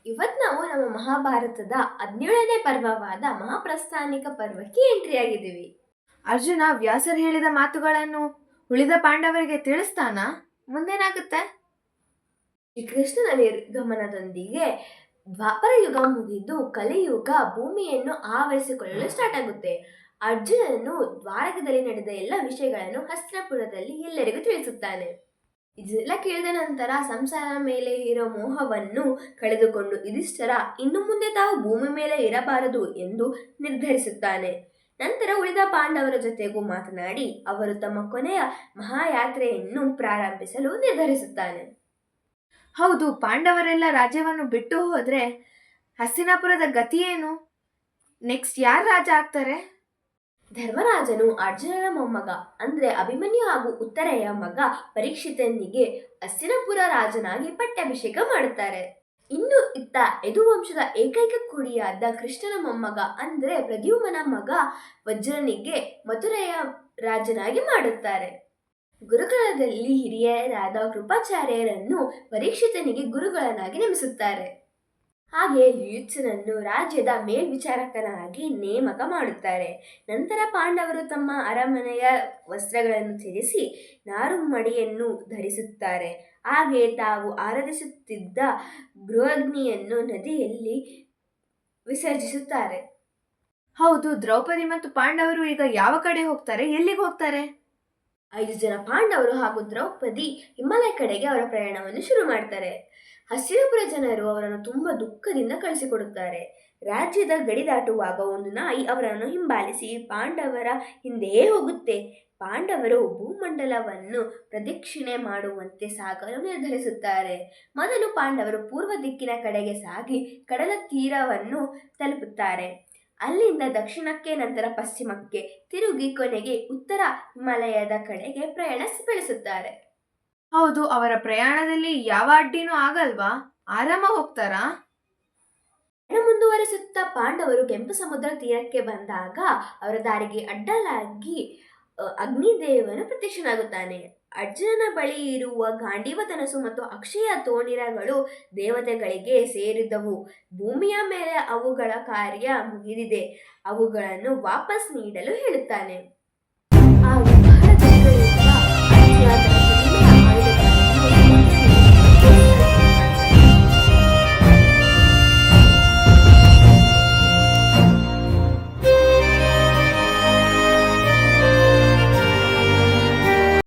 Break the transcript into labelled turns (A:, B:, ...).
A: ಇವತ್ತು ನಾವು ನಮ್ಮ ಮಹಾಭಾರತದ 17ನೇ ಪರ್ವವಾದ ಮಹಾಪ್ರಸ್ಥಾನಿಕ ಪರ್ವಕ್ಕೆ ಎಂಟ್ರಿ ಆಗಿದ್ದೀವಿ.
B: ಅರ್ಜುನ ವ್ಯಾಸರು ಹೇಳಿದ ಮಾತುಗಳನ್ನು ಉಳಿದ ಪಾಂಡವರಿಗೆ ತಿಳಿಸ್ತಾನ? ಮುಂದೇನಾಗುತ್ತೆ?
A: ಶ್ರೀಕೃಷ್ಣನ ನಿರ್ಗಮನದೊಂದಿಗೆ ದ್ವಾಪರ ಯುಗ ಮುಗಿದು ಕಲಿಯುಗ ಭೂಮಿಯನ್ನು ಆವರಿಸಿಕೊಳ್ಳಲು ಸ್ಟಾರ್ಟ್ ಆಗುತ್ತೆ. ಅರ್ಜುನನು ದ್ವಾರಕದಲ್ಲಿ ನಡೆದ ಎಲ್ಲ ವಿಷಯಗಳನ್ನು ಹಸ್ತಿನಾಪುರದಲ್ಲಿ ಎಲ್ಲರಿಗೂ ತಿಳಿಸುತ್ತಾನೆ. ಇದೆಲ್ಲ ಕೇಳಿದ ನಂತರ ಸಂಸಾರ ಮೇಲೆ ಇರೋ ಮೋಹವನ್ನು ಕಳೆದುಕೊಂಡು ಯುಧಿಷ್ಠಿರ ಇನ್ನು ಮುಂದೆ ತಾವು ಭೂಮಿ ಮೇಲೆ ಇರಬಾರದು ಎಂದು ನಿರ್ಧರಿಸುತ್ತಾನೆ. ನಂತರ ಉಳಿದ ಪಾಂಡವರ ಜೊತೆಗೂ ಮಾತನಾಡಿ ಅವರು ತಮ್ಮ ಕೊನೆಯ ಮಹಾಯಾತ್ರೆಯನ್ನು ಪ್ರಾರಂಭಿಸಲು ನಿರ್ಧರಿಸುತ್ತಾನೆ.
B: ಹೌದು, ಪಾಂಡವರೆಲ್ಲ ರಾಜ್ಯವನ್ನು ಬಿಟ್ಟು ಹೋದ್ರೆ ಹಸ್ತಿನಾಪುರದ ಗತಿ ಏನು? ನೆಕ್ಸ್ಟ್ ಯಾರು ರಾಜ ಆಗ್ತಾರೆ?
A: ಧರ್ಮರಾಜನು ಅರ್ಜುನನ ಮೊಮ್ಮಗ ಅಂದ್ರೆ ಅಭಿಮನ್ಯು ಹಾಗೂ ಉತ್ತರೆಯ ಮಗ ಪರೀಕ್ಷಿತನಿಗೆ ಹಸ್ತಿನಾಪುರ ರಾಜನಾಗಿ ಪಟ್ಟಾಭಿಷೇಕ ಮಾಡುತ್ತಾರೆ. ಇನ್ನು ಇತ್ತ ಯದುವಂಶದ ಏಕೈಕ ಕುಡಿಯಾದ ಕೃಷ್ಣನ ಮೊಮ್ಮಗ ಅಂದ್ರೆ ಪ್ರದ್ಯುಮ್ನ ಮಗ ವಜ್ರನಿಗೆ ಮಥುರೆಯ ರಾಜನಾಗಿ ಮಾಡುತ್ತಾರೆ. ಗುರುಕುಲದಲ್ಲಿ ಹಿರಿಯರಾದ ಕೃಪಾಚಾರ್ಯರನ್ನು ಪರೀಕ್ಷಿತನಿಗೆ ಗುರುಗಳನ್ನಾಗಿ ನೇಮಿಸುತ್ತಾರೆ. ಹಾಗೆ ಯುಯುತ್ಸನನ್ನು ರಾಜ್ಯದ ಮೇಲ್ವಿಚಾರಕನಾಗಿ ನೇಮಕ ಮಾಡುತ್ತಾರೆ. ನಂತರ ಪಾಂಡವರು ತಮ್ಮ ಅರಮನೆಯ ವಸ್ತ್ರಗಳನ್ನು ತ್ಯಜಿಸಿ ನಾರುಮಡಿಯನ್ನು ಧರಿಸುತ್ತಾರೆ. ಹಾಗೆ ತಾವು ಆರಾಧಿಸುತ್ತಿದ್ದ ಗೃಹಗ್ನಿಯನ್ನು ನದಿಯಲ್ಲಿ ವಿಸರ್ಜಿಸುತ್ತಾರೆ.
B: ಹೌದು, ದ್ರೌಪದಿ ಮತ್ತು ಪಾಂಡವರು ಈಗ ಯಾವ ಕಡೆ ಹೋಗ್ತಾರೆ? ಎಲ್ಲಿಗೆ ಹೋಗ್ತಾರೆ?
A: 5 ಜನ ಪಾಂಡವರು ಹಾಗೂ ದ್ರೌಪದಿ ಹಿಮಾಲಯ ಕಡೆಗೆ ಅವರ ಪ್ರಯಾಣವನ್ನು ಶುರು ಮಾಡ್ತಾರೆ. ಹಸ್ತಿನಾಪುರ ಜನರು ಅವರನ್ನು ತುಂಬಾ ದುಃಖದಿಂದ ಕಳಿಸಿಕೊಡುತ್ತಾರೆ. ರಾಜ್ಯದ ಗಡಿ ದಾಟುವಾಗ ಒಂದು ನಾಯಿ ಅವರನ್ನು ಹಿಂಬಾಲಿಸಿ ಪಾಂಡವರ ಹಿಂದೆಯೇ ಹೋಗುತ್ತೆ. ಪಾಂಡವರು ಭೂಮಂಡಲವನ್ನು ಪ್ರದಕ್ಷಿಣೆ ಮಾಡುವಂತೆ ಸಾಗಲು ನಿರ್ಧರಿಸುತ್ತಾರೆ. ಮೊದಲು ಪಾಂಡವರು ಪೂರ್ವ ದಿಕ್ಕಿನ ಕಡೆಗೆ ಸಾಗಿ ಕಡಲ ತೀರವನ್ನು ತಲುಪುತ್ತಾರೆ. ಅಲ್ಲಿಂದ ದಕ್ಷಿಣಕ್ಕೆ, ನಂತರ ಪಶ್ಚಿಮಕ್ಕೆ ತಿರುಗಿ ಕೊನೆಗೆ ಉತ್ತರ ಹಿಮಾಲಯದ ಕಡೆಗೆ ಪ್ರಯಾಣ ಬೆಳೆಸುತ್ತಾರೆ.
B: ಹೌದು, ಅವರ ಪ್ರಯಾಣದಲ್ಲಿ ಯಾವ ಅಡ್ಡಿನೂ ಆಗಲ್ವಾ? ಆರಾಮ ಹೋಗ್ತಾರಾ?
A: ಮುಂದುವರಿಸುತ್ತಾ ಪಾಂಡವರು ಕೆಂಪು ಸಮುದ್ರ ತೀರಕ್ಕೆ ಬಂದಾಗ ಅವರ ದಾರಿಗೆ ಅಡ್ಡಲಾಗಿ ಅಗ್ನಿದೇವನು ಪ್ರತ್ಯಕ್ಷನಾಗುತ್ತಾನೆ. ಅರ್ಜುನನ ಬಳಿ ಇರುವ ಗಾಂಡೀವ ಧನಸ್ಸು ಮತ್ತು ಅಕ್ಷಯ ತೋಣಿರಗಳು ದೇವತೆಗಳಿಗೆ ಸೇರಿದವು. ಭೂಮಿಯ ಮೇಲೆ ಅವುಗಳ ಕಾರ್ಯ ಮುಗಿದಿದೆ, ಅವುಗಳನ್ನು ವಾಪಸ್ ನೀಡಲು ಹೇಳುತ್ತಾನೆ.